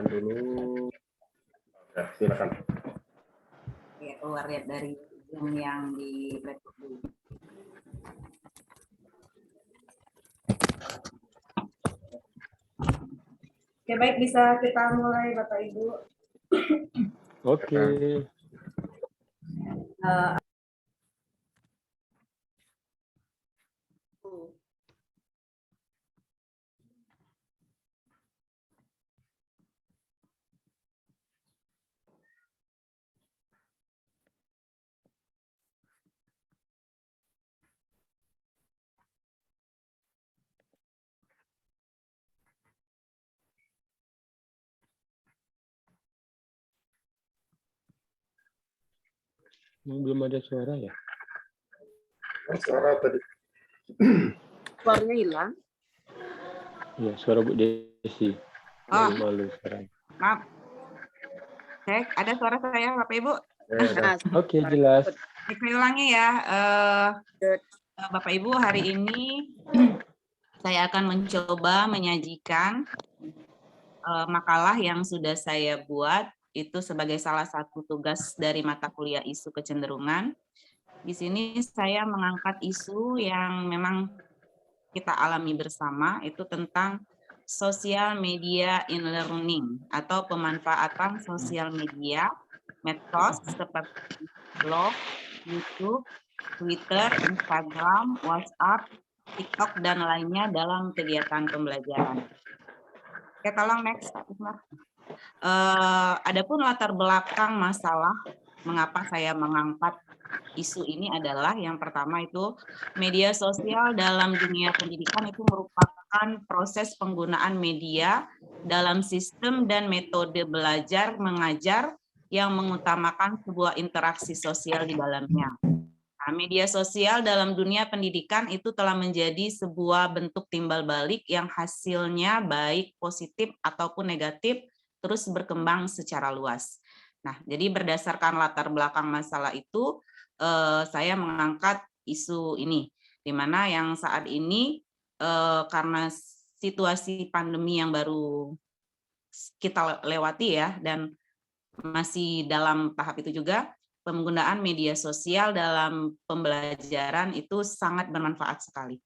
dulu. Ya, silakan. Ya, keluar lihat dari Zoom yang di laptop dulu. Oke, baik, bisa kita mulai Bapak Ibu. Oke. Belum ada suara ya? Suara tadi. Suaranya hilang. Iya, suara Bu Desi. Malu sekarang. Maaf. Cek, ada suara saya Bapak Ibu? Oke, jelas. Saya ulangi ya. Bapak Ibu, hari ini saya akan mencoba menyajikan makalah yang sudah saya buat itu sebagai salah satu tugas dari mata kuliah isu kecenderungan. Di sini saya mengangkat isu yang memang kita alami bersama, itu tentang social media in learning atau pemanfaatan sosial media, medsos seperti blog, YouTube, Twitter, Instagram, WhatsApp, TikTok, dan lainnya dalam kegiatan pembelajaran. Oke, tolong next, Pak Ismar. Adapun latar belakang masalah mengapa saya mengangkat isu ini adalah yang pertama itu media sosial dalam dunia pendidikan itu merupakan proses penggunaan media dalam sistem dan metode belajar mengajar yang mengutamakan sebuah interaksi sosial di dalamnya. Nah, media sosial dalam dunia pendidikan itu telah menjadi sebuah bentuk timbal balik yang hasilnya baik positif ataupun negatif terus berkembang secara luas. Nah, jadi berdasarkan latar belakang masalah itu, saya mengangkat isu ini, di mana yang saat ini karena situasi pandemi yang baru kita lewati ya, dan masih dalam tahap itu juga, penggunaan media sosial dalam pembelajaran itu sangat bermanfaat sekali.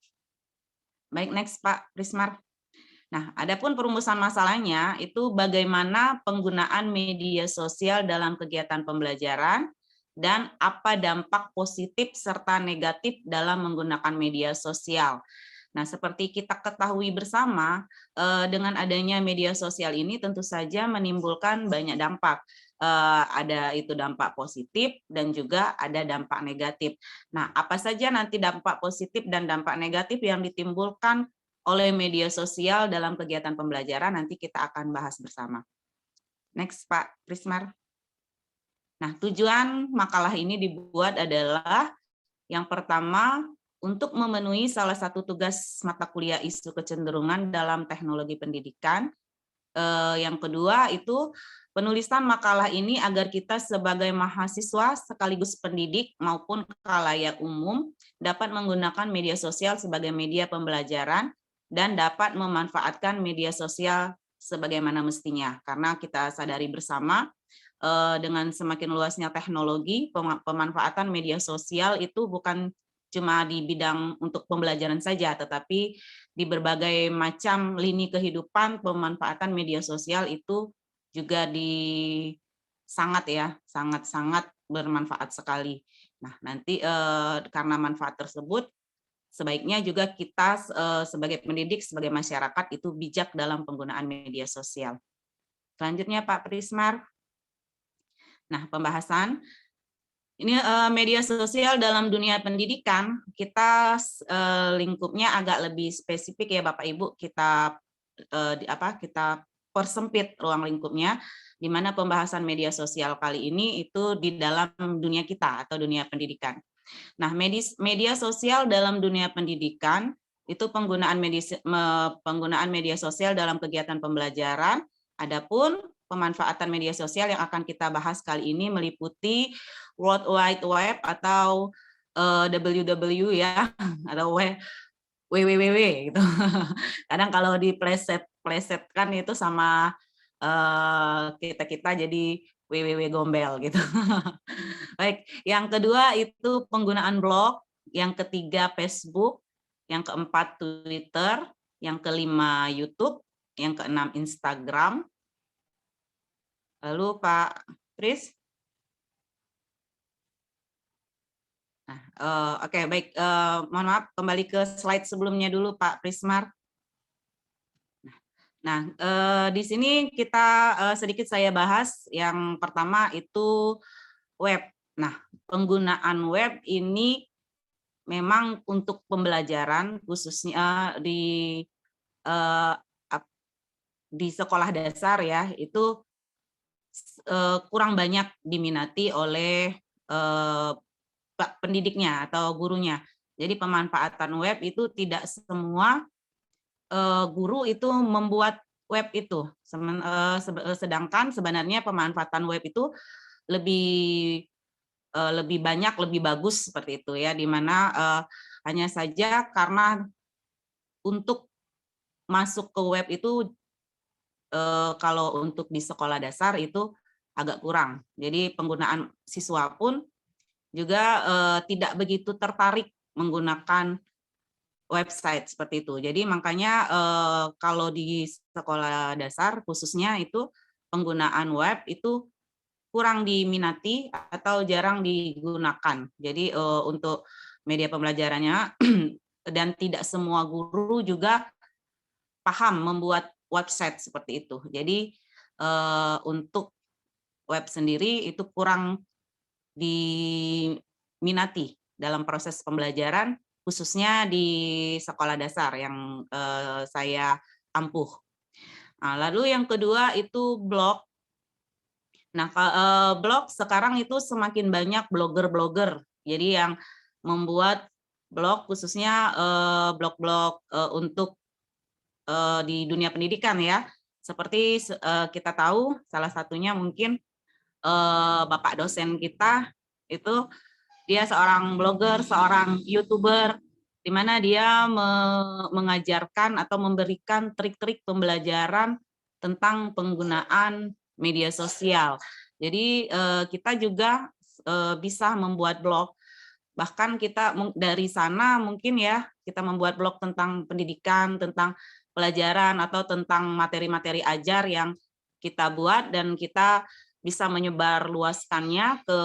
Baik, next Pak Prismar. Nah, adapun perumusan masalahnya itu bagaimana penggunaan media sosial dalam kegiatan pembelajaran dan apa dampak positif serta negatif dalam menggunakan media sosial. Nah, seperti kita ketahui bersama, dengan adanya media sosial ini tentu saja menimbulkan banyak dampak. Ada itu dampak positif dan juga ada dampak negatif. Nah, apa saja nanti dampak positif dan dampak negatif yang ditimbulkan oleh media sosial dalam kegiatan pembelajaran, nanti kita akan bahas bersama. Next, Pak Prismar. Nah, tujuan makalah ini dibuat adalah yang pertama, untuk memenuhi salah satu tugas mata kuliah isu kecenderungan dalam teknologi pendidikan. Yang kedua itu penulisan makalah ini agar kita sebagai mahasiswa sekaligus pendidik maupun khalayak umum dapat menggunakan media sosial sebagai media pembelajaran dan dapat memanfaatkan media sosial sebagaimana mestinya. Karena kita sadari bersama dengan semakin luasnya teknologi, pemanfaatan media sosial itu bukan cuma di bidang untuk pembelajaran saja, tetapi di berbagai macam lini kehidupan pemanfaatan media sosial itu juga sangat bermanfaat sekali. Nah, nanti karena manfaat tersebut sebaiknya juga kita sebagai pendidik, sebagai masyarakat itu bijak dalam penggunaan media sosial. Selanjutnya Pak Prismar. Nah, pembahasan ini media sosial dalam dunia pendidikan, kita lingkupnya agak lebih spesifik ya Bapak Ibu, kita persempit ruang lingkupnya, di mana pembahasan media sosial kali ini itu di dalam dunia kita atau dunia pendidikan. Nah, media sosial dalam dunia pendidikan itu penggunaan media sosial dalam kegiatan pembelajaran. Adapun pemanfaatan media sosial yang akan kita bahas kali ini meliputi World Wide Web atau WWW ya, atau www gitu. Kadang kalau diplesetkan itu sama kita jadi www gombel gitu. Baik, yang kedua itu penggunaan blog, yang ketiga Facebook, yang keempat Twitter, yang kelima YouTube, yang keenam Instagram. Lalu Pak Tris. Nah, oke, baik. Mohon maaf, kembali ke slide sebelumnya dulu Pak Prismar. Nah, di sini kita sedikit saya bahas. Yang pertama itu web. Nah, penggunaan web ini memang untuk pembelajaran khususnya di sekolah dasar ya, itu kurang banyak diminati oleh pendidiknya atau gurunya. Jadi pemanfaatan web itu tidak semua guru itu membuat web itu, sedangkan sebenarnya pemanfaatan web itu lebih banyak, lebih bagus seperti itu ya, di mana hanya saja karena untuk masuk ke web itu kalau untuk di sekolah dasar itu agak kurang. Jadi penggunaan siswa pun juga tidak begitu tertarik menggunakan website seperti itu. Jadi makanya kalau di sekolah dasar khususnya itu penggunaan web itu kurang diminati atau jarang digunakan. Jadi untuk media pembelajarannya dan tidak semua guru juga paham membuat website seperti itu. Jadi untuk web sendiri itu kurang diminati dalam proses pembelajaran, khususnya di sekolah dasar yang saya ampuh. Nah, lalu yang kedua itu blog. Nah, blog sekarang itu semakin banyak blogger-blogger. Jadi yang membuat blog khususnya blog-blog untuk di dunia pendidikan ya. Seperti kita tahu salah satunya mungkin Bapak dosen kita itu dia seorang blogger, seorang YouTuber, di mana dia mengajarkan atau memberikan trik-trik pembelajaran tentang penggunaan media sosial. Jadi kita juga bisa membuat blog. Bahkan kita dari sana mungkin ya kita membuat blog tentang pendidikan, tentang pelajaran atau tentang materi-materi ajar yang kita buat dan kita bisa menyebar luaskannya ke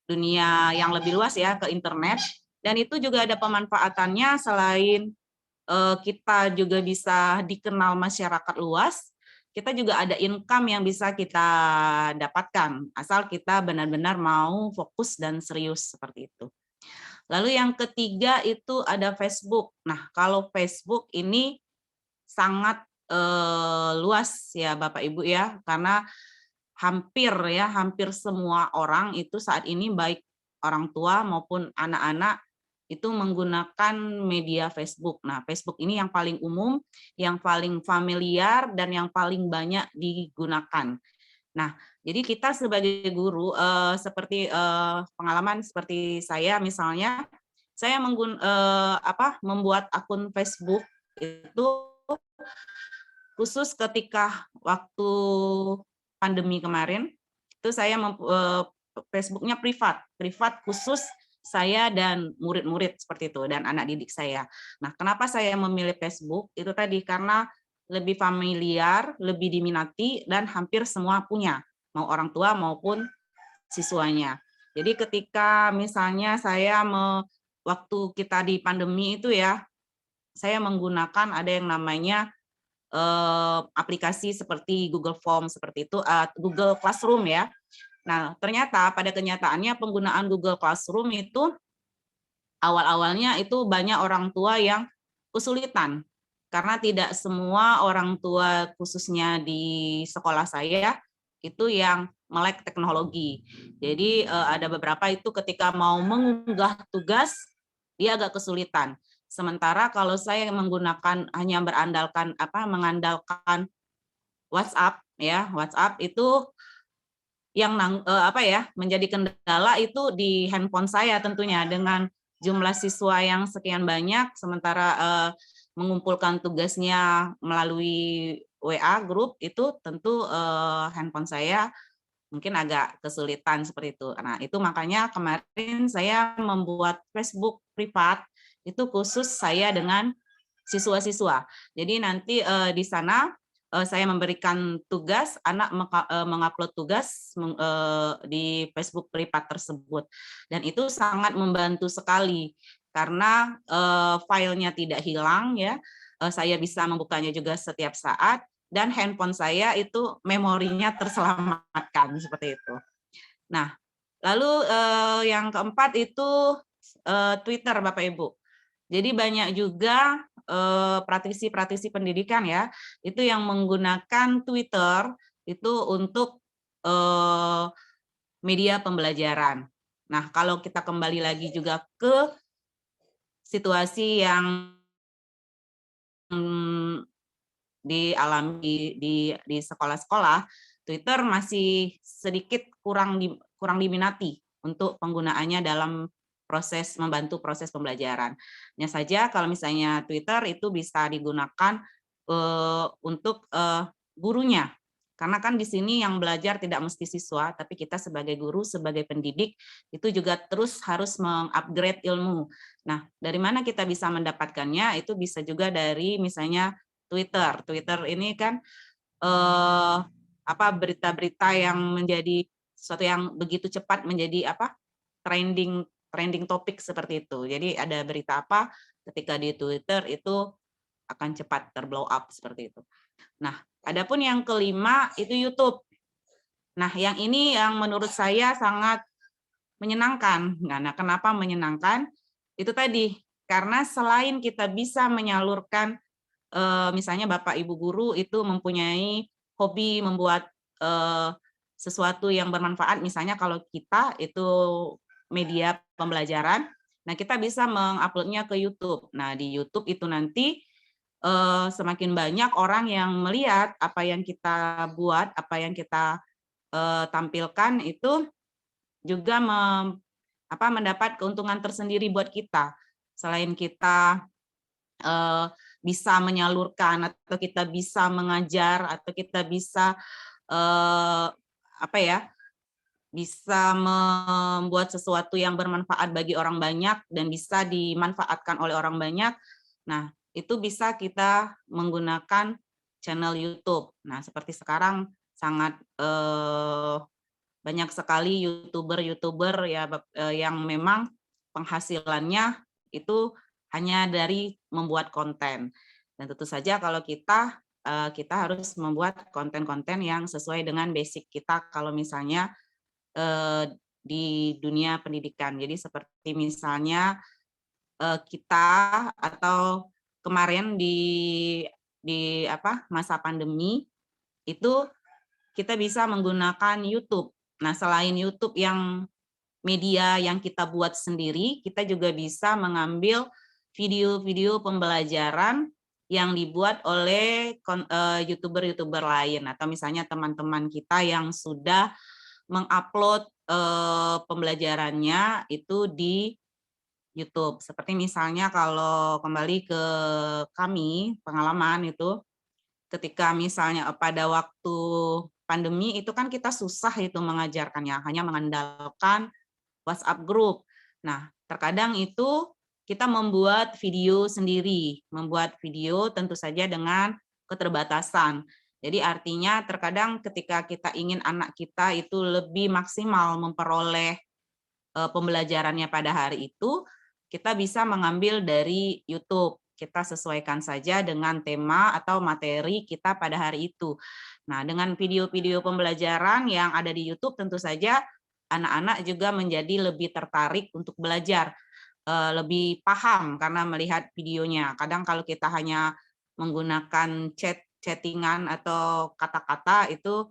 dunia yang lebih luas ya, ke internet. Dan itu juga ada pemanfaatannya selain kita juga bisa dikenal masyarakat luas, kita juga ada income yang bisa kita dapatkan, asal kita benar-benar mau fokus dan serius seperti itu. Lalu yang ketiga itu ada Facebook. Nah, kalau Facebook ini sangat luas ya Bapak Ibu ya, karena hampir semua orang itu saat ini baik orang tua maupun anak-anak itu menggunakan media Facebook. Nah, Facebook ini yang paling umum, yang paling familiar, dan yang paling banyak digunakan. Nah, jadi kita sebagai guru, seperti pengalaman seperti saya misalnya, saya membuat akun Facebook itu khusus ketika waktu pandemi kemarin, itu saya Facebooknya privat khusus saya dan murid-murid seperti itu, dan anak didik saya. Nah, kenapa saya memilih Facebook? Itu tadi karena lebih familiar, lebih diminati, dan hampir semua punya, mau orang tua maupun siswanya. Jadi ketika misalnya saya waktu kita di pandemi itu ya, saya menggunakan ada yang namanya aplikasi seperti Google Form seperti itu, Google Classroom ya. Nah, ternyata pada kenyataannya penggunaan Google Classroom itu awal-awalnya itu banyak orang tua yang kesulitan karena tidak semua orang tua khususnya di sekolah saya itu yang melek teknologi. Jadi ada beberapa itu ketika mau mengunggah tugas dia agak kesulitan. Sementara kalau saya menggunakan hanya mengandalkan WhatsApp ya, WhatsApp itu yang menjadi kendala itu di handphone saya tentunya dengan jumlah siswa yang sekian banyak, sementara mengumpulkan tugasnya melalui WA grup itu tentu handphone saya mungkin agak kesulitan seperti itu. Nah, itu makanya kemarin saya membuat Facebook privat itu khusus saya dengan siswa-siswa. Jadi nanti di sana saya memberikan tugas, anak mengupload tugas di Facebook privat tersebut. Dan itu sangat membantu sekali karena filenya tidak hilang ya. Saya bisa membukanya juga setiap saat dan handphone saya itu memorinya terselamatkan seperti itu. Nah, lalu yang keempat itu Twitter Bapak Ibu. Jadi banyak juga praktisi-praktisi pendidikan ya, itu yang menggunakan Twitter itu untuk media pembelajaran. Nah, kalau kita kembali lagi juga ke situasi yang dialami di sekolah-sekolah, Twitter masih sedikit kurang diminati untuk penggunaannya dalam membantu proses pembelajaran. Hanya saja kalau misalnya Twitter itu bisa digunakan untuk gurunya. Karena kan di sini yang belajar tidak mesti siswa, tapi kita sebagai guru, sebagai pendidik, itu juga terus harus mengupgrade ilmu. Nah, dari mana kita bisa mendapatkannya? Itu bisa juga dari misalnya Twitter. Twitter ini kan berita-berita yang menjadi sesuatu yang begitu cepat menjadi trending topik seperti itu. Jadi ada berita apa ketika di Twitter itu akan cepat terblow up seperti itu. Nah, adapun yang kelima itu YouTube. Nah, yang ini yang menurut saya sangat menyenangkan. Nah, kenapa menyenangkan? Itu tadi karena selain kita bisa menyalurkan misalnya Bapak Ibu guru itu mempunyai hobi membuat sesuatu yang bermanfaat, misalnya kalau kita itu media pembelajaran, nah kita bisa menguploadnya ke YouTube. Nah di YouTube itu nanti semakin banyak orang yang melihat apa yang kita buat, apa yang kita tampilkan itu juga mendapat keuntungan tersendiri buat kita. Selain kita bisa menyalurkan atau kita bisa mengajar atau kita bisa bisa membuat sesuatu yang bermanfaat bagi orang banyak dan bisa dimanfaatkan oleh orang banyak. Nah, itu bisa kita menggunakan channel YouTube. Nah, seperti sekarang sangat banyak sekali YouTuber ya yang memang penghasilannya itu hanya dari membuat konten. Dan tentu saja kalau kita harus membuat konten-konten yang sesuai dengan basic kita kalau misalnya di dunia pendidikan. Jadi seperti misalnya kita atau kemarin di masa pandemi itu kita bisa menggunakan YouTube. Nah, selain YouTube yang media yang kita buat sendiri, kita juga bisa mengambil video-video pembelajaran yang dibuat oleh YouTuber-YouTuber lain atau misalnya teman-teman kita yang sudah mengupload pembelajarannya itu di YouTube. Seperti misalnya kalau kembali ke kami, pengalaman itu ketika misalnya pada waktu pandemi itu kan kita susah itu mengajarkannya, hanya mengandalkan WhatsApp group. Nah, terkadang itu kita membuat video sendiri, membuat video tentu saja dengan keterbatasan. Jadi artinya terkadang ketika kita ingin anak kita itu lebih maksimal memperoleh pembelajarannya pada hari itu, kita bisa mengambil dari YouTube. Kita sesuaikan saja dengan tema atau materi kita pada hari itu. Nah, dengan video-video pembelajaran yang ada di YouTube tentu saja anak-anak juga menjadi lebih tertarik untuk belajar, lebih paham karena melihat videonya. Kadang kalau kita hanya menggunakan chattingan atau kata-kata itu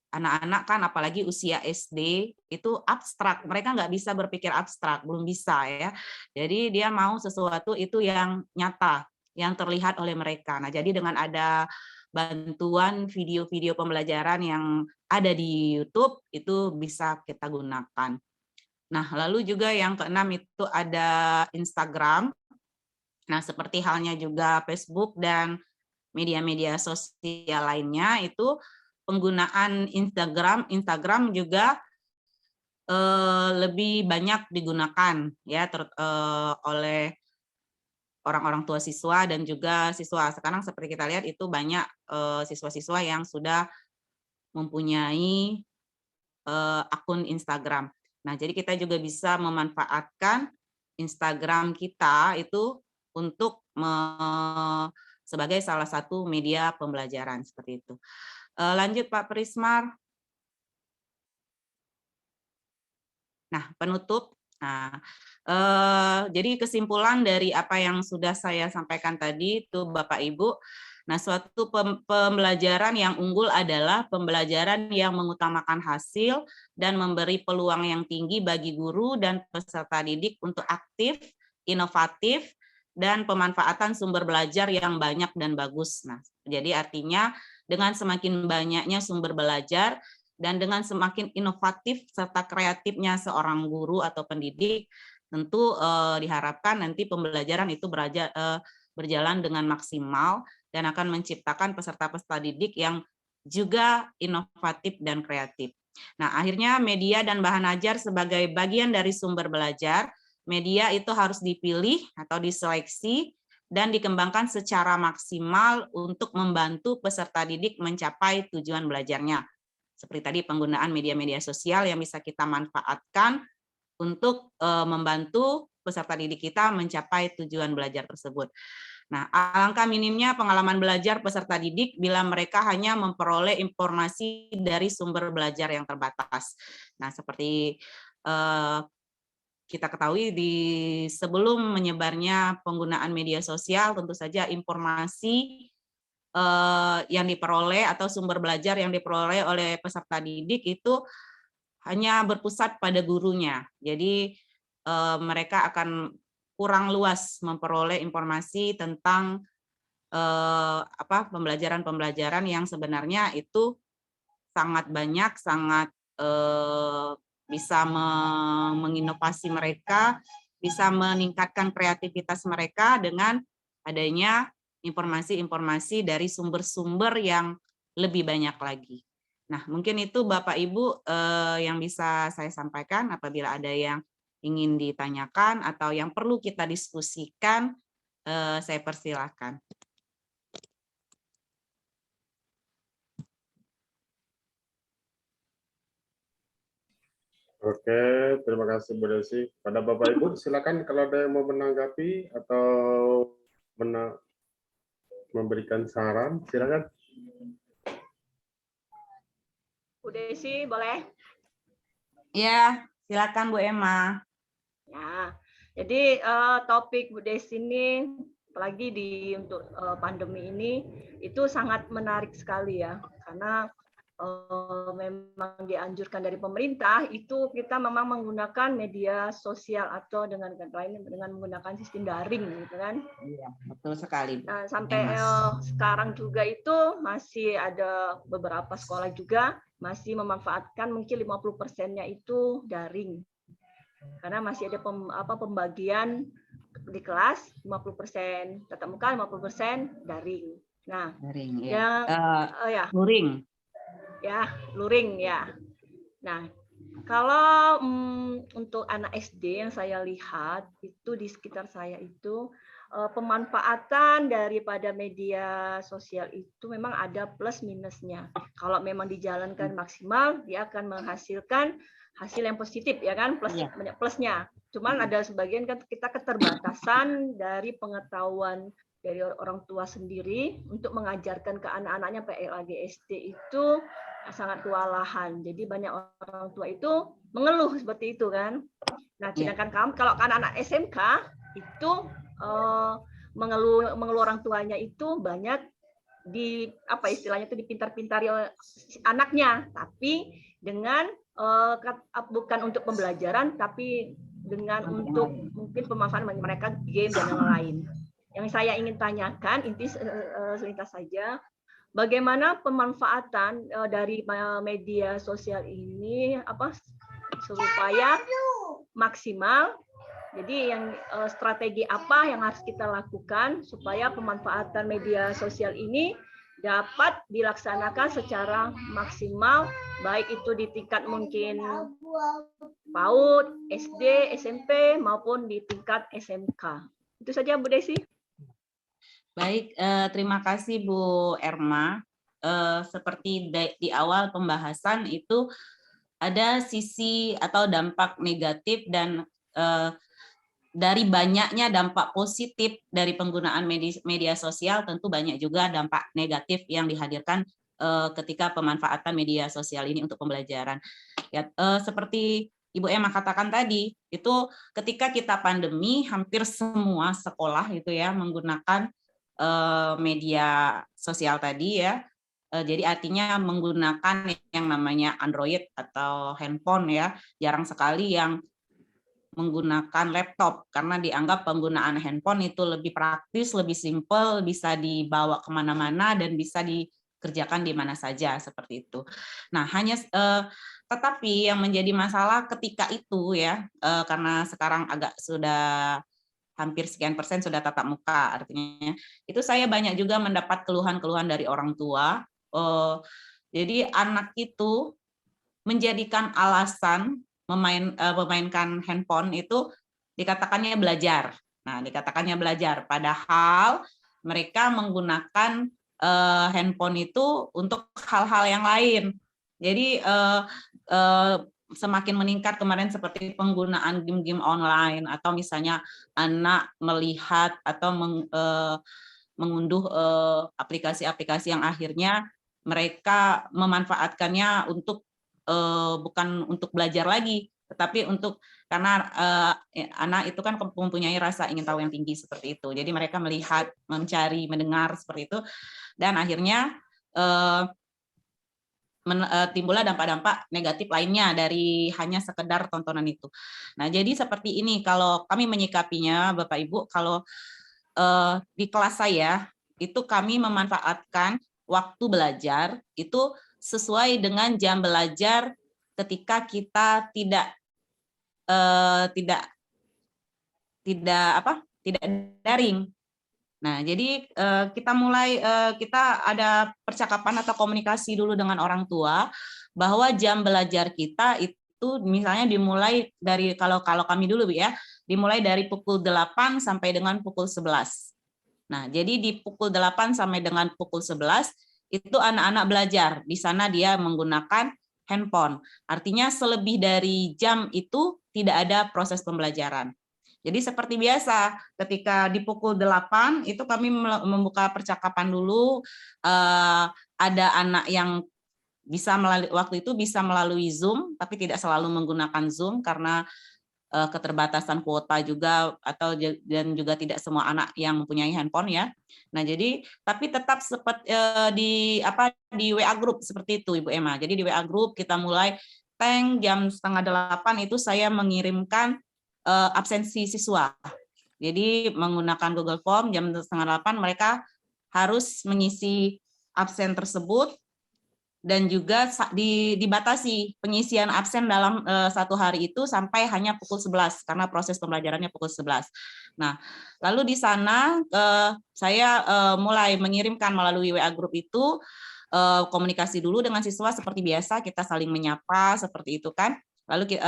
anak-anak kan apalagi usia SD itu abstrak, mereka nggak bisa berpikir abstrak, belum bisa ya. Jadi dia mau sesuatu itu yang nyata, yang terlihat oleh mereka. Nah, jadi dengan ada bantuan video-video pembelajaran yang ada di YouTube itu bisa kita gunakan. Nah, lalu juga yang keenam itu ada Instagram. Nah, seperti halnya juga Facebook dan media-media sosial lainnya itu penggunaan Instagram juga lebih banyak digunakan ya oleh orang-orang tua siswa dan juga siswa. Sekarang seperti kita lihat itu banyak siswa-siswa yang sudah mempunyai akun Instagram. Nah, jadi kita juga bisa memanfaatkan Instagram kita itu untuk sebagai salah satu media pembelajaran seperti itu. Lanjut Pak Prismar. Nah, penutup. Nah, jadi kesimpulan dari apa yang sudah saya sampaikan tadi itu Bapak Ibu. Nah, suatu pembelajaran yang unggul adalah pembelajaran yang mengutamakan hasil dan memberi peluang yang tinggi bagi guru dan peserta didik untuk aktif, inovatif, dan pemanfaatan sumber belajar yang banyak dan bagus. Nah, jadi artinya dengan semakin banyaknya sumber belajar dan dengan semakin inovatif serta kreatifnya seorang guru atau pendidik, tentu diharapkan nanti pembelajaran itu berjalan dengan maksimal dan akan menciptakan peserta-peserta didik yang juga inovatif dan kreatif. Nah, akhirnya media dan bahan ajar sebagai bagian dari sumber belajar, media itu harus dipilih atau diseleksi dan dikembangkan secara maksimal untuk membantu peserta didik mencapai tujuan belajarnya. Seperti tadi penggunaan media-media sosial yang bisa kita manfaatkan untuk membantu peserta didik kita mencapai tujuan belajar tersebut. Nah, alangkah minimnya pengalaman belajar peserta didik bila mereka hanya memperoleh informasi dari sumber belajar yang terbatas. Nah, seperti kita ketahui sebelum menyebarnya penggunaan media sosial, tentu saja informasi yang diperoleh atau sumber belajar yang diperoleh oleh peserta didik itu hanya berpusat pada gurunya. Jadi mereka akan kurang luas memperoleh informasi tentang pembelajaran-pembelajaran yang sebenarnya itu sangat banyak, sangat bisa menginovasi mereka, bisa meningkatkan kreativitas mereka dengan adanya informasi-informasi dari sumber-sumber yang lebih banyak lagi. Nah, mungkin itu Bapak Ibu yang bisa saya sampaikan. Apabila ada yang ingin ditanyakan atau yang perlu kita diskusikan, saya persilakan. Oke, terima kasih Bu Desi. Pada Bapak Ibu, silakan kalau ada yang mau menanggapi atau memberikan saran, silakan. Bu Desi, boleh? Ya, silakan Bu Emma. Ya, jadi topik Bu Desi ini, apalagi untuk pandemi ini, itu sangat menarik sekali ya, karena memang dianjurkan dari pemerintah itu kita memang menggunakan media sosial atau dengan lain dengan menggunakan sistem daring gitu kan. Iya, betul sekali. Nah, sampai sekarang juga itu masih ada beberapa sekolah juga masih memanfaatkan mungkin 50%-nya itu daring. Karena masih ada pembagian di kelas 50% tatap muka, 50% daring. Nah, daring ya. Luring. Ya, luring ya. Nah, kalau untuk anak SD yang saya lihat itu di sekitar saya itu pemanfaatan daripada media sosial itu memang ada plus minusnya. Kalau memang dijalankan maksimal, dia akan menghasilkan hasil yang positif ya kan, banyak plusnya. Cuman ada sebagian kan kita keterbatasan dari pengetahuan dari orang tua sendiri untuk mengajarkan ke anak-anaknya PLAG SD itu sangat kewalahan. Jadi banyak orang tua itu mengeluh seperti itu kan. Nah, sedangkan kalau anak-anak SMK itu mengeluh orang tuanya itu banyak istilahnya itu dipintar-pintari anaknya, tapi dengan bukan untuk pembelajaran tapi dengan untuk mungkin pemanfaatan mereka game dan yang lain. Yang saya ingin tanyakan inti selintas saja, bagaimana pemanfaatan dari media sosial ini supaya maksimal Jadi yang strategi apa yang harus kita lakukan supaya pemanfaatan media sosial ini dapat dilaksanakan secara maksimal, baik itu di tingkat mungkin PAUD, SD, SMP maupun di tingkat SMK. Itu saja Bu Desi. Baik, terima kasih Bu Erma. Seperti di awal pembahasan itu ada sisi atau dampak negatif dan dari banyaknya dampak positif dari penggunaan media sosial, tentu banyak juga dampak negatif yang dihadirkan ketika pemanfaatan media sosial ini untuk pembelajaran. Ya, seperti Ibu Emma katakan tadi, itu ketika kita pandemi, hampir semua sekolah itu ya menggunakan media sosial tadi ya. Jadi artinya menggunakan yang namanya Android atau handphone ya. Jarang sekali yang menggunakan laptop karena dianggap penggunaan handphone itu lebih praktis, lebih simpel, bisa dibawa kemana-mana dan bisa dikerjakan di mana saja seperti itu. Nah, tetapi yang menjadi masalah ketika itu ya, karena sekarang agak sudah hampir sekian persen sudah tatap muka, artinya itu saya banyak juga mendapat keluhan-keluhan dari orang tua. Jadi anak itu menjadikan alasan memainkan handphone itu dikatakannya belajar. Nah, dikatakannya belajar, padahal mereka menggunakan handphone itu untuk hal-hal yang lain. Jadi semakin meningkat kemarin seperti penggunaan game-game online atau misalnya anak melihat atau mengunduh aplikasi-aplikasi yang akhirnya mereka memanfaatkannya untuk bukan untuk belajar lagi, tetapi untuk karena anak itu kan mempunyai rasa ingin tahu yang tinggi seperti itu. Jadi mereka melihat, mencari, mendengar seperti itu, dan akhirnya timbullah dampak-dampak negatif lainnya dari hanya sekedar tontonan itu. Nah, jadi seperti ini kalau kami menyikapinya, Bapak Ibu, kalau di kelas saya itu kami memanfaatkan waktu belajar itu sesuai dengan jam belajar ketika kita tidak daring. Nah, jadi kita ada percakapan atau komunikasi dulu dengan orang tua bahwa jam belajar kita itu misalnya dimulai dari kalau kami dulu ya, dimulai dari pukul 8 sampai dengan pukul 11. Nah, jadi di pukul 8 sampai dengan pukul 11 itu anak-anak belajar. Di sana dia menggunakan handphone. Artinya selebih dari jam itu tidak ada proses pembelajaran. Jadi seperti biasa, ketika di pukul 8 itu kami membuka percakapan dulu, ada anak yang waktu itu bisa melalui Zoom, tapi tidak selalu menggunakan Zoom karena keterbatasan kuota juga dan juga tidak semua anak yang mempunyai handphone ya. Nah, jadi tapi tetap seperti di WA group seperti itu Ibu Emma. Jadi di WA group kita mulai jam 7:30 itu saya mengirimkan absensi siswa. Jadi menggunakan Google Form jam 7:30 mereka harus mengisi absen tersebut. Dan juga dibatasi pengisian absen dalam satu hari itu sampai hanya pukul 11 karena proses pembelajarannya pukul 11. Nah, lalu di sana saya mulai mengirimkan melalui WA group itu komunikasi dulu dengan siswa seperti biasa, kita saling menyapa seperti itu kan. Lalu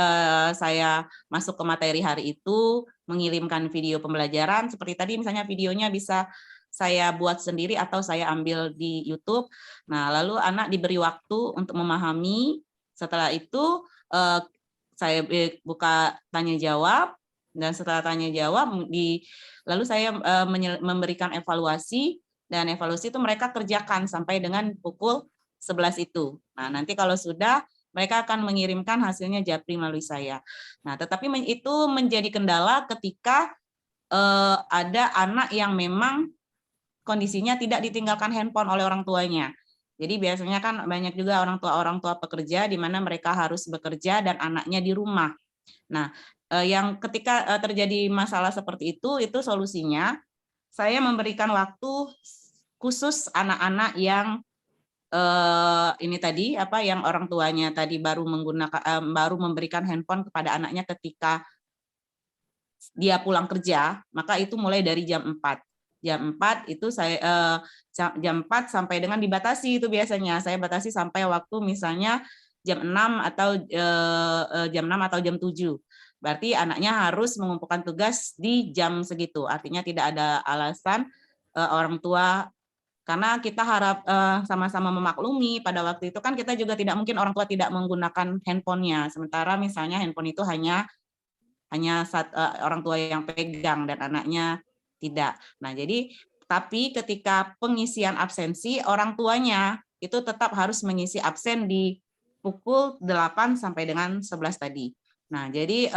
saya masuk ke materi hari itu, mengirimkan video pembelajaran seperti tadi misalnya videonya bisa saya buat sendiri atau saya ambil di YouTube. Nah, lalu anak diberi waktu untuk memahami. Setelah itu saya buka tanya jawab dan setelah tanya jawab lalu saya memberikan evaluasi dan evaluasi itu mereka kerjakan sampai dengan pukul 11 itu. Nah, nanti kalau sudah mereka akan mengirimkan hasilnya japri melalui saya. Nah, tetapi itu menjadi kendala ketika ada anak yang memang kondisinya tidak ditinggalkan handphone oleh orang tuanya. Jadi biasanya kan banyak juga orang tua pekerja di mana mereka harus bekerja dan anaknya di rumah. Nah, yang ketika terjadi masalah seperti itu solusinya saya memberikan waktu khusus anak-anak yang ini tadi yang orang tuanya tadi baru memberikan handphone kepada anaknya ketika dia pulang kerja, maka itu mulai dari jam 4. Jam 4 itu jam 4 sampai dengan dibatasi itu biasanya. Saya batasi sampai waktu misalnya jam 6 atau jam 6 atau jam 7. Berarti anaknya harus mengumpulkan tugas di jam segitu. Artinya tidak ada alasan orang tua, karena kita harap sama-sama memaklumi pada waktu itu kan kita juga tidak mungkin orang tua tidak menggunakan handphonenya. Sementara misalnya handphone itu hanya orang tua yang pegang dan anaknya tidak. Nah, jadi tapi ketika pengisian absensi, orang tuanya itu tetap harus mengisi absen di pukul 8 sampai dengan 11 tadi. Nah, jadi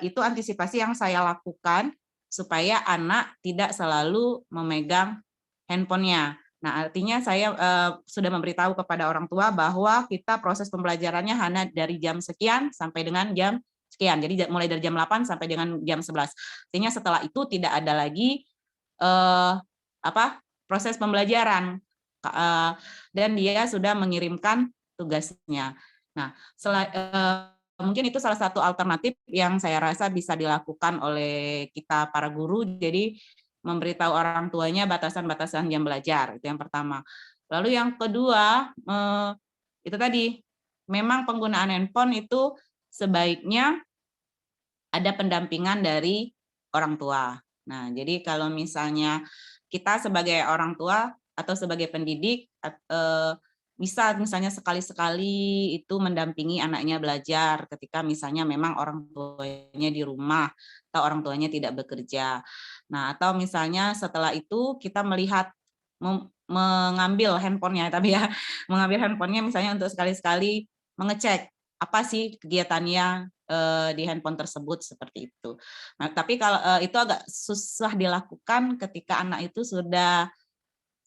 itu antisipasi yang saya lakukan supaya anak tidak selalu memegang handphonenya. Nah, artinya saya sudah memberitahu kepada orang tua bahwa kita proses pembelajarannya hanya dari jam sekian sampai dengan jam sekian. Jadi mulai dari jam 8 sampai dengan jam 11. Artinya setelah itu tidak ada lagi proses pembelajaran. Dan dia sudah mengirimkan tugasnya. Nah, mungkin itu salah satu alternatif yang saya rasa bisa dilakukan oleh kita para guru. Jadi memberitahu orang tuanya batasan-batasan jam belajar, itu yang pertama. Lalu yang kedua, itu tadi, memang penggunaan handphone itu sebaiknya ada pendampingan dari orang tua. Nah, jadi kalau misalnya kita sebagai orang tua atau sebagai pendidik bisa misalnya sekali-sekali itu mendampingi anaknya belajar ketika misalnya memang orang tuanya di rumah atau orang tuanya tidak bekerja. Nah, atau misalnya setelah itu kita melihat mengambil handphonenya, tapi ya mengambil handphonenya misalnya untuk sekali-sekali mengecek apa sih kegiatannya di handphone tersebut seperti itu. Nah, tapi kalau itu agak susah dilakukan ketika anak itu sudah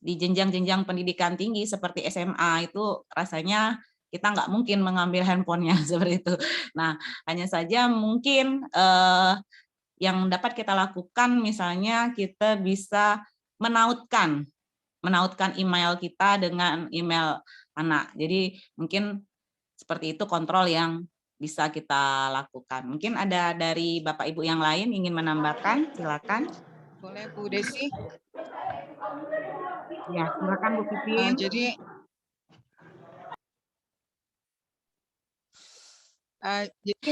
di jenjang-jenjang pendidikan tinggi seperti SMA, itu rasanya kita nggak mungkin mengambil handphonenya seperti itu. Nah, hanya saja mungkin yang dapat kita lakukan misalnya kita bisa menautkan email kita dengan email anak. Jadi mungkin seperti itu kontrol yang bisa kita lakukan. Mungkin ada dari Bapak Ibu yang lain ingin menambahkan, silakan. Boleh Bu Desi? Ya, silakan Bu Pipin. Jadi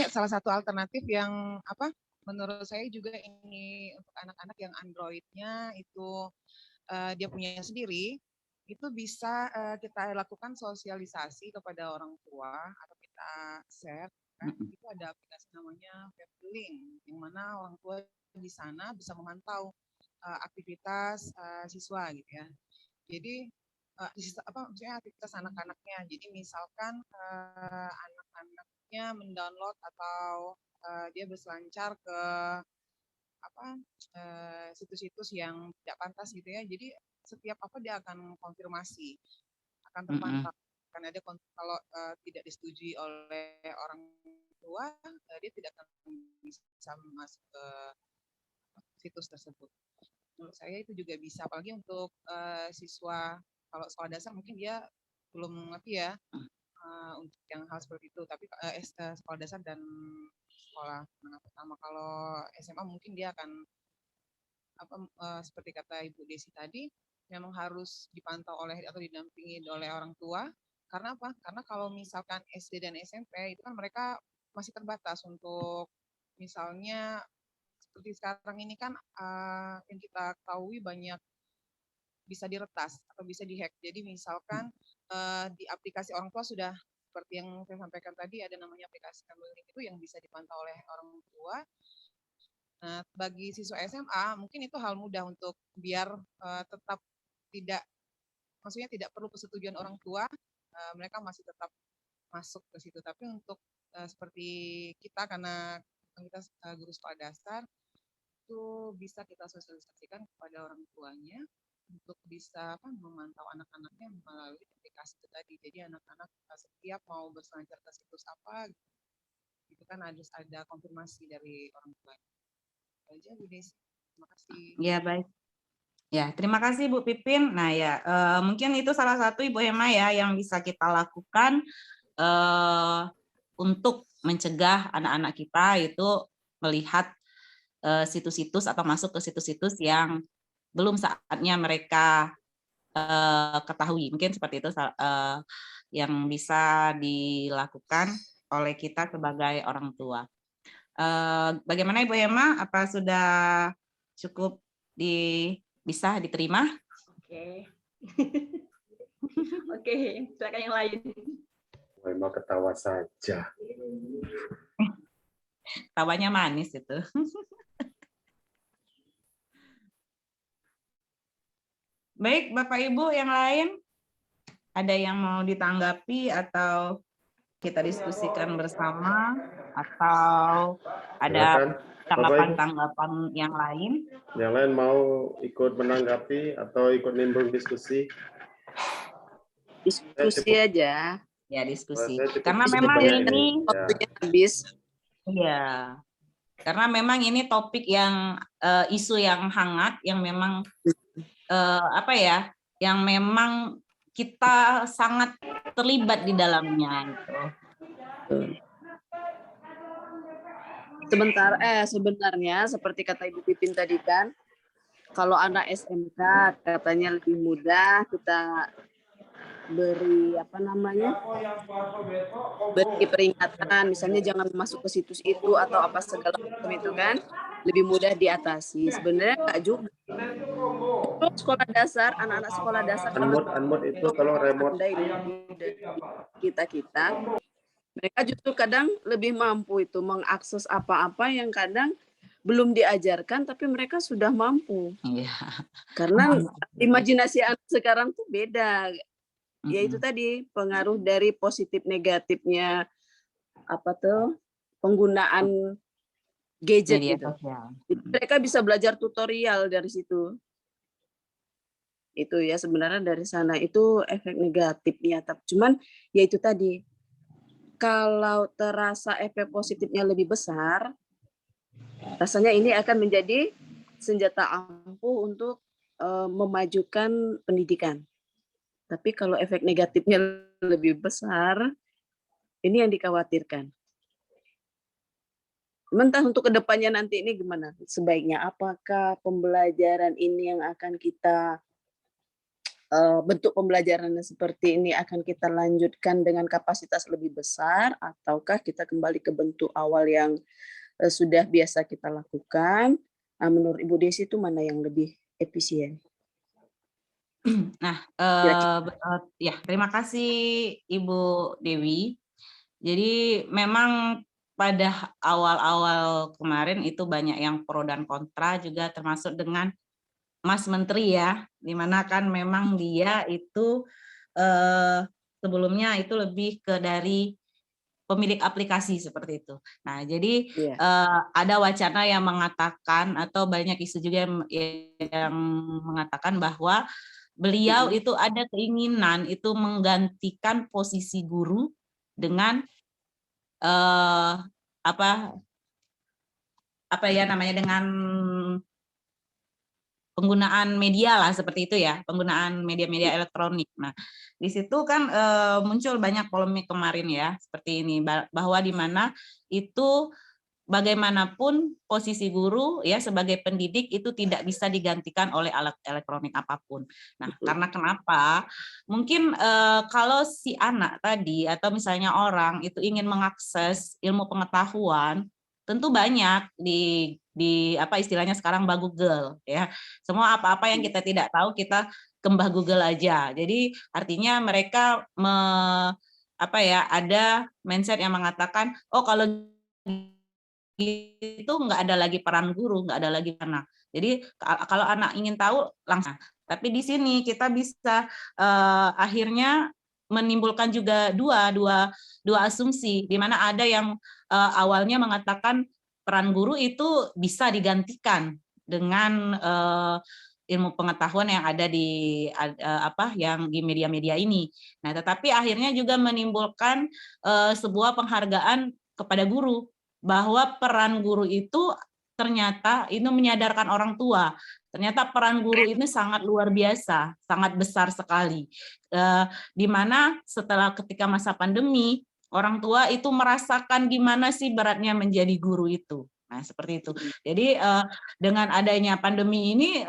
salah satu alternatif yang menurut saya juga ini untuk anak-anak yang Android-nya itu dia punya sendiri, itu bisa kita lakukan sosialisasi kepada orang tua atau kita share. Itu ada aplikasi namanya Family, yang mana orang tua di sana bisa memantau aktivitas siswa gitu ya. Jadi maksudnya aktivitas anak-anaknya. Jadi misalkan anak-anaknya mendownload atau dia berselancar ke situs-situs yang tidak pantas gitu ya. Jadi setiap dia akan konfirmasi, akan terpantau. Karena ada kalau tidak disetujui oleh orang tua, dia tidak akan bisa masuk ke situs tersebut. Menurut saya itu juga bisa, apalagi untuk siswa kalau sekolah dasar mungkin dia belum mengerti ya untuk yang hal seperti itu. Tapi sekolah dasar dan sekolah menengah pertama, kalau SMA mungkin dia akan seperti kata Ibu Desi tadi, memang harus dipantau oleh atau didampingi oleh orang tua. Karena apa? Karena kalau misalkan SD dan SMP itu kan mereka masih terbatas untuk misalnya seperti sekarang ini kan yang kita ketahui banyak bisa diretas atau bisa dihack. Jadi misalkan di aplikasi orang tua sudah seperti yang saya sampaikan tadi, ada namanya aplikasi Family itu yang bisa dipantau oleh orang tua. Nah, bagi siswa SMA mungkin itu hal mudah untuk biar tetap tidak perlu persetujuan orang tua, mereka masih tetap masuk ke situ. Tapi untuk seperti kita, karena kita guru sekolah dasar, itu bisa kita sosialisasikan kepada orang tuanya untuk bisa memantau anak-anaknya melalui aplikasi itu tadi. Jadi anak-anak setiap mau berselancar ke situs apa, itu kan harus ada konfirmasi dari orang tua. Aja Bu Desi. Terima kasih. Ya, baik. Ya, terima kasih Bu Pipin. Nah ya, mungkin itu salah satu Ibu Hema ya yang bisa kita lakukan untuk mencegah anak-anak kita itu melihat situs-situs atau masuk ke situs-situs yang belum saatnya mereka ketahui. Mungkin seperti itu yang bisa dilakukan oleh kita sebagai orang tua. Bagaimana Ibu Hema? Apa sudah cukup bisa diterima? Oke. Oke, silakan yang lain. Memang ketawa saja. Tawanya manis itu. Baik, Bapak Ibu yang lain, ada yang mau ditanggapi atau kita diskusikan bersama, atau ada tanggapan-tanggapan yang lain? Yang lain mau ikut menanggapi atau ikut nimbrung diskusi? Diskusi aja. Ya, diskusi. Saya cukup Karena cukup memang banyak ini Waktunya habis. iya. Karena memang ini topik yang isu yang hangat, yang memang apa ya, yang memang kita sangat terlibat di dalamnya gitu. Sebenarnya seperti kata Ibu Pipin tadi kan, kalau anak SMK katanya lebih mudah, kita beri beri peringatan, misalnya jangan masuk ke situs itu atau apa segala macam itu kan, lebih mudah diatasi. Sebenarnya enggak juga. Sekolah dasar, anak-anak sekolah dasar Unmute itu kalau remote kita mereka justru kadang lebih mampu itu mengakses apa-apa yang kadang belum diajarkan tapi mereka sudah mampu. Iya. Karena imajinasi anak sekarang tuh beda. Yaitu tadi pengaruh dari positif negatifnya penggunaan gadget Media gitu. sosial. Jadi mereka bisa belajar tutorial dari situ. Itu ya sebenarnya dari sana itu efek negatifnya. Cuman ya itu tadi, kalau terasa efek positifnya lebih besar, rasanya ini akan menjadi senjata ampuh untuk memajukan pendidikan. Tapi kalau efek negatifnya lebih besar, ini yang dikhawatirkan. Entah untuk kedepannya nanti ini gimana? Sebaiknya apakah pembelajaran ini yang akan kita bentuk pembelajarannya seperti ini akan kita lanjutkan dengan kapasitas lebih besar, ataukah kita kembali ke bentuk awal yang sudah biasa kita lakukan? Menurut Ibu Desi itu mana yang lebih efisien? Nah, ya terima kasih Ibu Dewi. Jadi memang pada awal-awal kemarin itu banyak yang pro dan kontra juga, termasuk dengan Mas Menteri ya, dimana kan memang dia itu sebelumnya itu lebih ke dari pemilik aplikasi seperti itu. Nah, jadi ada wacana yang mengatakan atau banyak isu juga yang mengatakan bahwa beliau itu ada keinginan itu menggantikan posisi guru dengan dengan penggunaan media lah seperti itu ya, penggunaan media-media elektronik. Nah, di situ kan muncul banyak polemik kemarin ya, seperti ini, bahwa di mana itu bagaimanapun posisi guru ya sebagai pendidik itu tidak bisa digantikan oleh alat elektronik apapun. Nah, karena kenapa? Mungkin kalau si anak tadi atau misalnya orang itu ingin mengakses ilmu pengetahuan, tentu banyak di apa istilahnya sekarang Mbah Google ya. Semua apa-apa yang kita tidak tahu kita ke Mbah Google aja. Jadi artinya mereka ada mindset yang mengatakan, oh kalau itu nggak ada lagi peran guru, nggak ada lagi anak. Jadi kalau anak ingin tahu langsung. Tapi di sini kita bisa akhirnya menimbulkan juga dua asumsi, di mana ada yang awalnya mengatakan peran guru itu bisa digantikan dengan ilmu pengetahuan yang ada di media-media ini. Nah, tetapi akhirnya juga menimbulkan sebuah penghargaan kepada guru, bahwa peran guru itu ternyata itu menyadarkan orang tua. Ternyata peran guru ini sangat luar biasa, sangat besar sekali. Di mana ketika masa pandemi, orang tua itu merasakan gimana sih beratnya menjadi guru itu. Nah, seperti itu. Jadi dengan adanya pandemi ini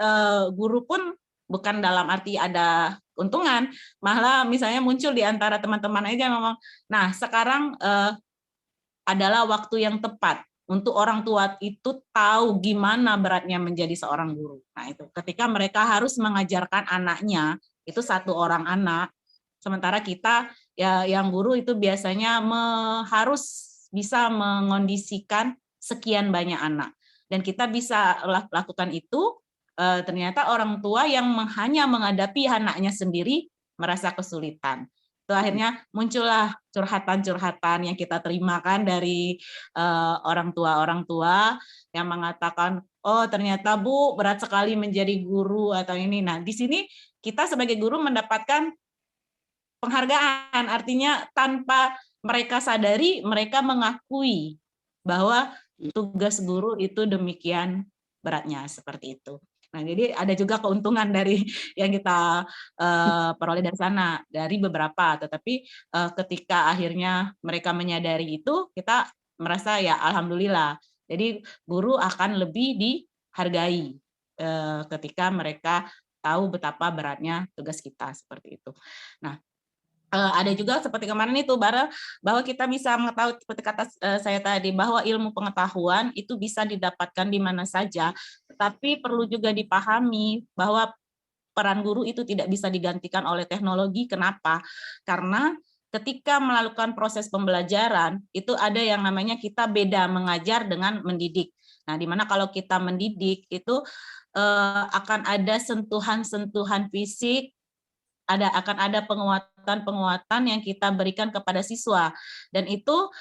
guru pun bukan dalam arti ada keuntungan, malah misalnya muncul di antara teman-teman aja ngomong, nah sekarang adalah waktu yang tepat untuk orang tua itu tahu gimana beratnya menjadi seorang guru. Nah, itu ketika mereka harus mengajarkan anaknya, itu satu orang anak, sementara kita ya yang guru itu biasanya harus bisa mengondisikan sekian banyak anak. Dan kita bisa lakukan itu, ternyata orang tua yang hanya menghadapi anaknya sendiri merasa kesulitan. Itu akhirnya muncullah curhatan-curhatan yang kita terima kan dari orang tua yang mengatakan, oh ternyata Bu berat sekali menjadi guru atau ini. Nah di sini kita sebagai guru mendapatkan penghargaan, artinya tanpa mereka sadari mereka mengakui bahwa tugas guru itu demikian beratnya, seperti itu. Nah, jadi ada juga keuntungan dari yang kita peroleh dari sana, dari beberapa. Tetapi ketika akhirnya mereka menyadari itu, kita merasa ya alhamdulillah. Jadi guru akan lebih dihargai ketika mereka tahu betapa beratnya tugas kita, seperti itu. Nah, ada juga seperti kemarin itu bahwa kita bisa mengetahui seperti kata saya tadi bahwa ilmu pengetahuan itu bisa didapatkan di mana saja, tetapi perlu juga dipahami bahwa peran guru itu tidak bisa digantikan oleh teknologi. Kenapa? Karena ketika melakukan proses pembelajaran itu ada yang namanya kita beda mengajar dengan mendidik. Nah, di mana kalau kita mendidik itu akan ada sentuhan-sentuhan fisik, akan ada penguatan yang kita berikan kepada siswa, dan itu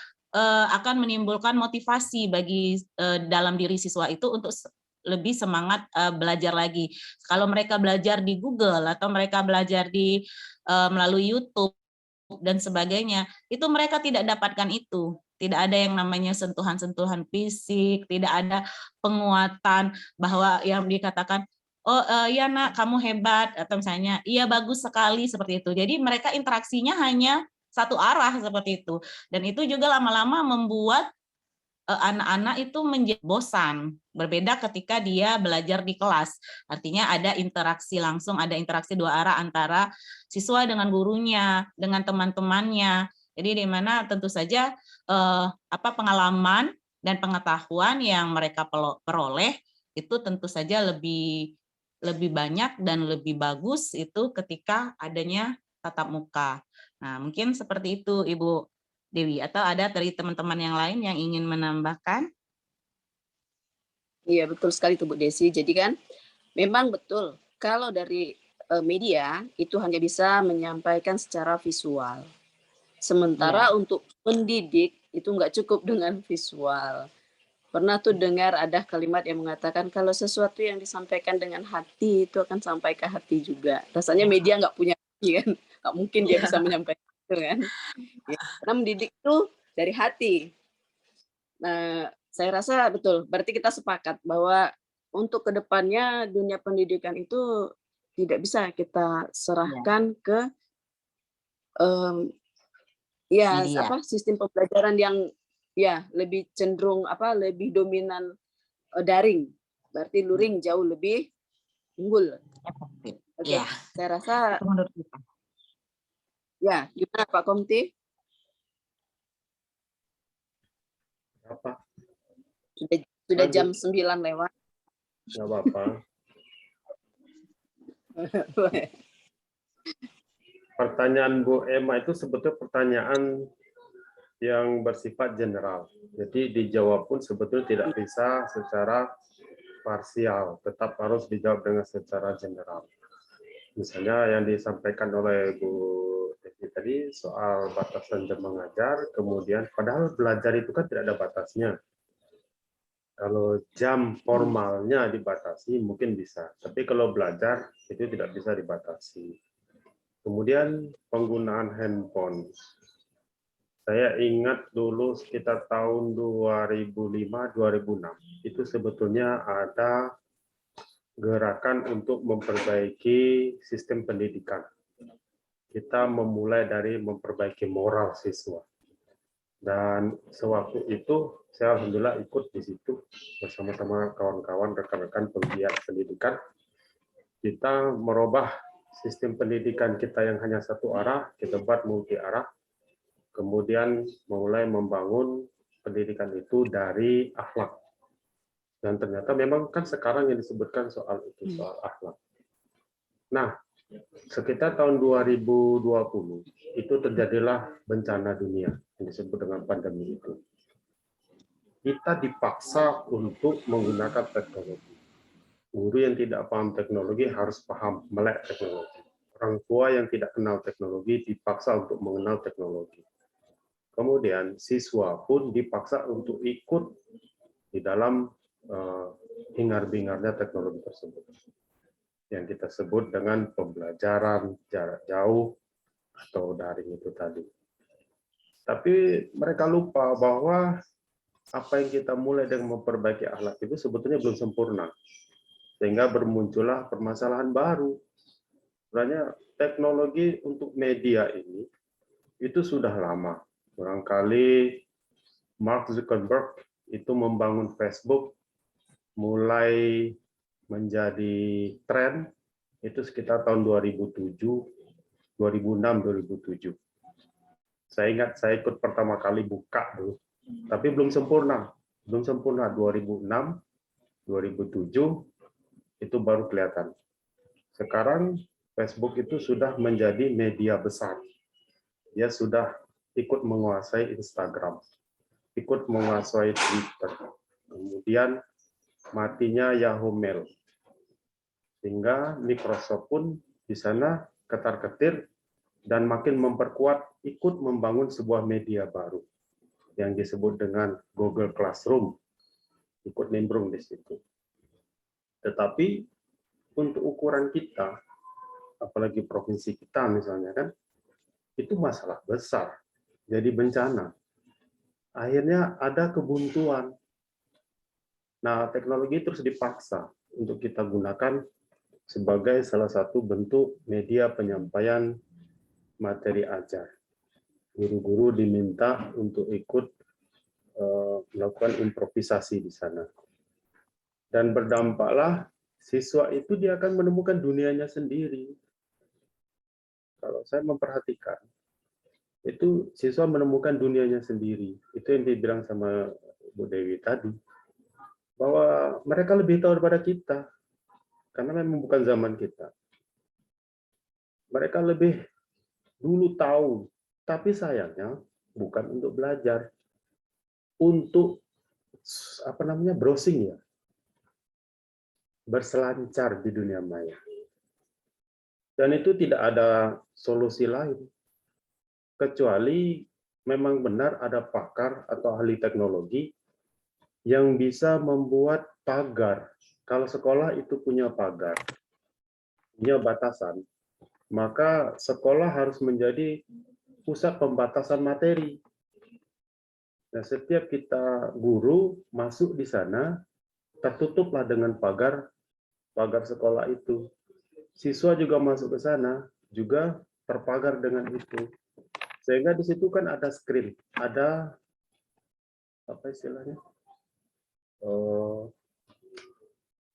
akan menimbulkan motivasi bagi dalam diri siswa itu untuk lebih semangat belajar lagi. Kalau mereka belajar di Google atau mereka belajar di melalui YouTube dan sebagainya, itu mereka tidak dapatkan itu. Tidak ada yang namanya sentuhan-sentuhan fisik, tidak ada penguatan bahwa yang dikatakan, oh iya nak kamu hebat, atau misalnya iya bagus sekali, seperti itu. Jadi mereka interaksinya hanya satu arah seperti itu, dan itu juga lama-lama membuat anak-anak itu menjadi bosan. Berbeda ketika dia belajar di kelas, artinya ada interaksi langsung, ada interaksi dua arah antara siswa dengan gurunya, dengan teman-temannya. Jadi di mana tentu saja pengalaman dan pengetahuan yang mereka peroleh itu tentu saja lebih banyak dan lebih bagus itu ketika adanya tatap muka. Nah, mungkin seperti itu Ibu Dewi, atau ada dari teman-teman yang lain yang ingin menambahkan? Iya, betul sekali tuh Bu Desi. Jadi kan memang betul kalau dari media itu hanya bisa menyampaikan secara visual. Sementara untuk mendidik itu nggak cukup dengan visual. Pernah tuh dengar ada kalimat yang mengatakan kalau sesuatu yang disampaikan dengan hati itu akan sampai ke hati juga. Rasanya media nggak punya hati kan, nggak mungkin dia bisa menyampaikan itu kan. Ya, karena mendidik itu dari hati. Nah, saya rasa betul. Berarti kita sepakat bahwa untuk kedepannya dunia pendidikan itu tidak bisa kita serahkan ke sistem pembelajaran yang lebih cenderung lebih dominan daring. Berarti luring jauh lebih unggul. Oke, saya rasa menurut kita. Ya, gimana Pak Komti? Apa? Sudah jam 9 lewat. Nggak apa-apa. Pertanyaan Bu Emma itu sebetulnya pertanyaan yang bersifat general. Jadi dijawab pun sebetulnya tidak bisa secara parsial, tetap harus dijawab dengan secara general. Misalnya yang disampaikan oleh Bu Devi tadi soal batasan jam mengajar, kemudian padahal belajar itu kan tidak ada batasnya. Kalau jam formalnya dibatasi mungkin bisa, tapi kalau belajar itu tidak bisa dibatasi. Kemudian penggunaan handphone. Saya ingat dulu sekitar tahun 2005-2006, itu sebetulnya ada gerakan untuk memperbaiki sistem pendidikan. Kita memulai dari memperbaiki moral siswa. Dan sewaktu itu saya alhamdulillah ikut di situ bersama-sama kawan-kawan, rekan-rekan penggiat pendidikan. Kita merubah sistem pendidikan kita yang hanya satu arah, kita buat multi arah. Kemudian mulai membangun pendidikan itu dari akhlak. Dan ternyata memang kan sekarang yang disebutkan soal itu, soal akhlak. Nah, sekitar tahun 2020 itu terjadilah bencana dunia yang disebut dengan pandemi itu. Kita dipaksa untuk menggunakan teknologi. Guru yang tidak paham teknologi harus paham melek teknologi. Orang tua yang tidak kenal teknologi dipaksa untuk mengenal teknologi. Kemudian siswa pun dipaksa untuk ikut di dalam hingar-bingarnya teknologi tersebut. Yang kita sebut dengan pembelajaran jarak jauh atau daring itu tadi. Tapi mereka lupa bahwa apa yang kita mulai dengan memperbaiki akhlak itu sebetulnya belum sempurna. Sehingga bermuncullah permasalahan baru. Sebenarnya teknologi untuk media ini itu sudah lama. Barangkali Mark Zuckerberg itu membangun Facebook mulai menjadi tren itu sekitar tahun 2007, 2006, 2007. Saya ingat saya ikut pertama kali buka dulu, tapi belum sempurna. 2006, 2007 itu baru kelihatan. Sekarang Facebook itu sudah menjadi media besar. Dia sudah ikut menguasai Instagram, ikut menguasai Twitter. Kemudian matinya Yahoo Mail. Sehingga Microsoft pun di sana ketar-ketir dan makin memperkuat, ikut membangun sebuah media baru yang disebut dengan Google Classroom, ikut nimbrung di situ. Tetapi untuk ukuran kita, apalagi provinsi kita misalnya kan, itu masalah besar, jadi bencana. Akhirnya ada kebuntuan. Nah, teknologi terus dipaksa untuk kita gunakan sebagai salah satu bentuk media penyampaian materi ajar. Guru-guru diminta untuk ikut melakukan improvisasi di sana. Dan berdampaklah siswa itu dia akan menemukan dunianya sendiri. Kalau saya memperhatikan, itu siswa menemukan dunianya sendiri. Itu yang dibilang sama Bu Dewi tadi. Bahwa mereka lebih tahu daripada kita. Karena memang bukan zaman kita. Mereka lebih dulu tahu, tapi sayangnya bukan untuk belajar, untuk browsing ya, berselancar di dunia maya. Dan itu tidak ada solusi lain, kecuali memang benar ada pakar atau ahli teknologi yang bisa membuat pagar. Kalau sekolah itu punya pagar, punya batasan, maka sekolah harus menjadi pusat pembatasan materi. Nah, setiap kita guru masuk di sana, tertutuplah dengan pagar sekolah itu. Siswa juga masuk ke sana, juga terpagar dengan itu. Sehingga di situ kan ada screen, ada apa istilahnya?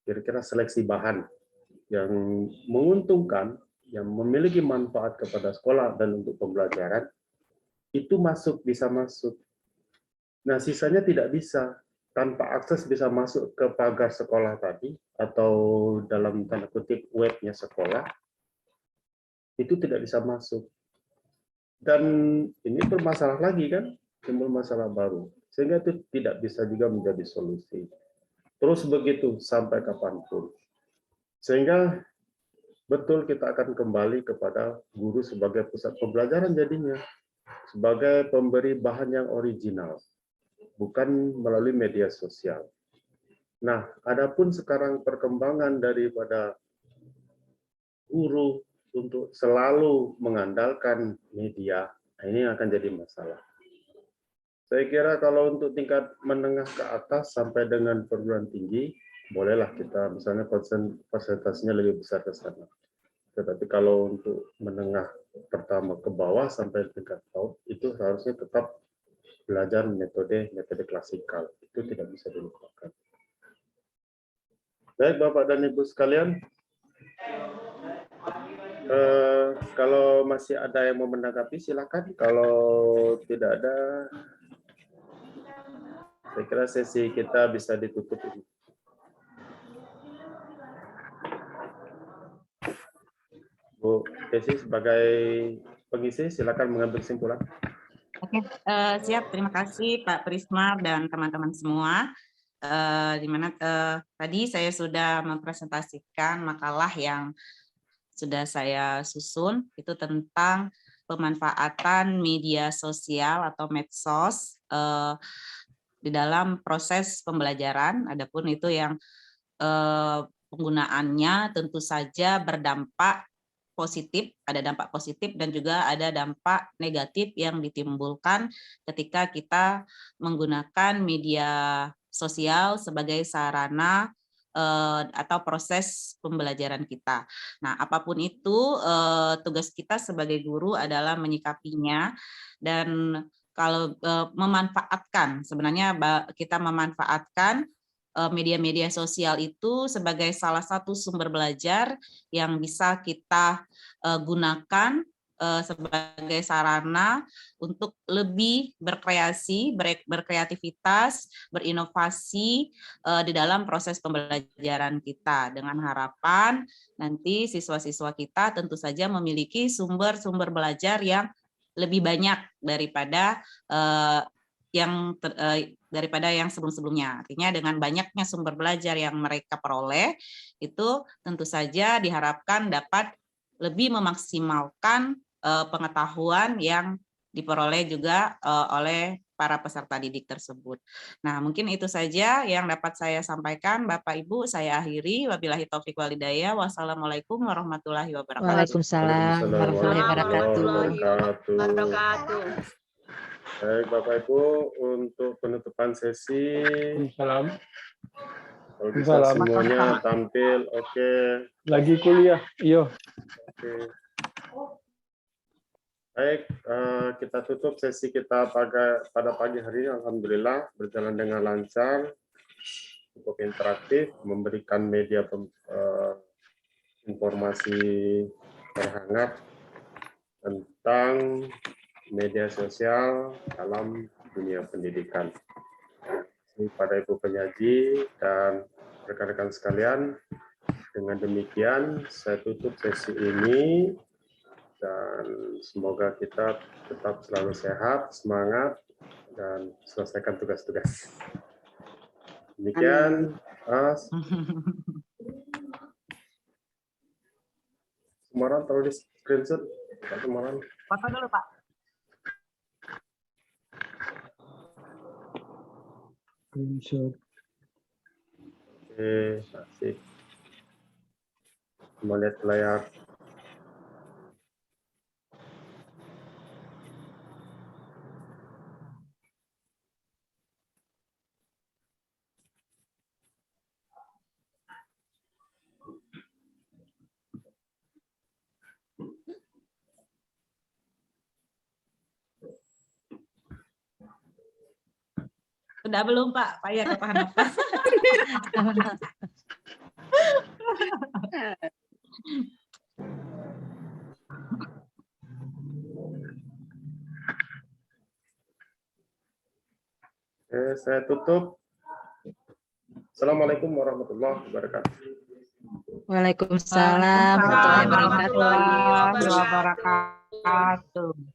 Kira-kira seleksi bahan yang menguntungkan, yang memiliki manfaat kepada sekolah dan untuk pembelajaran, itu bisa masuk. Nah, sisanya tidak bisa. Tanpa akses bisa masuk ke pagar sekolah tadi, atau dalam tanda kutip webnya sekolah, itu tidak bisa masuk. Dan ini bermasalah lagi kan, timbul masalah baru. Sehingga itu tidak bisa juga menjadi solusi. Terus begitu sampai kapanpun. Sehingga betul kita akan kembali kepada guru sebagai pusat pembelajaran jadinya, sebagai pemberi bahan yang original, bukan melalui media sosial. Nah, adapun sekarang perkembangan daripada guru untuk selalu mengandalkan media, ini akan jadi masalah. Saya kira kalau untuk tingkat menengah ke atas sampai dengan perguruan tinggi, bolehlah kita misalnya persentasenya lebih besar ke sana. Tetapi kalau untuk menengah pertama ke bawah sampai tingkat PAUD, itu seharusnya tetap belajar metode klasikal. Itu tidak bisa dilupakan. Baik, Bapak dan Ibu sekalian, kalau masih ada yang mau menanggapi, silakan. Kalau tidak ada, saya kira sesi kita bisa ditutup ini. Bu Desi sebagai pengisi, silakan mengambil kesimpulan. Oke, siap. Terima kasih Pak Prismar dan teman-teman semua. Di mana tadi saya sudah mempresentasikan makalah yang sudah saya susun, itu tentang pemanfaatan media sosial atau medsos di dalam proses pembelajaran. Adapun itu yang penggunaannya tentu saja berdampak positif, ada dampak positif dan juga ada dampak negatif yang ditimbulkan ketika kita menggunakan media sosial sebagai sarana atau proses pembelajaran kita. Nah, apapun itu, tugas kita sebagai guru adalah menyikapinya dan kalau memanfaatkan, sebenarnya kita memanfaatkan media-media sosial itu sebagai salah satu sumber belajar yang bisa kita gunakan sebagai sarana untuk lebih berkreasi, berkreativitas, berinovasi di dalam proses pembelajaran kita, dengan harapan nanti siswa-siswa kita tentu saja memiliki sumber-sumber belajar yang lebih banyak daripada daripada yang sebelum-sebelumnya. Artinya dengan banyaknya sumber belajar yang mereka peroleh, itu tentu saja diharapkan dapat lebih memaksimalkan pengetahuan yang diperoleh juga oleh para peserta didik tersebut. Nah, mungkin itu saja yang dapat saya sampaikan. Bapak Ibu, saya akhiri. Wabillahi taufik walhidayah. Wassalamualaikum warahmatullahi wabarakatuh. Waalaikumsalam warahmatullahi wabarakatuh. Baik, Bapak Ibu, untuk penutupan sesi, Salam. kalau bisa semuanya tampil, oke. Lagi kuliah, iya. Oke. Baik, kita tutup sesi kita pada pagi hari ini. Alhamdulillah berjalan dengan lancar, cukup interaktif, memberikan media informasi terhangat tentang media sosial dalam dunia pendidikan. Pada Ibu penyaji dan rekan-rekan sekalian, dengan demikian saya tutup sesi ini. Dan semoga kita tetap selalu sehat, semangat, dan selesaikan tugas-tugas. Demikian. Semarang taruh di screenshot. Pak Semarang. Foto dulu, Pak. Screenshot. Oke, asik. Coba lihat layar. Sudah belum, Pak? Pak ya, ketahan nafas. Oke, saya tutup. Assalamualaikum warahmatullahi wabarakatuh. Waalaikumsalam warahmatullahi wabarakatuh. Wabarakatuh.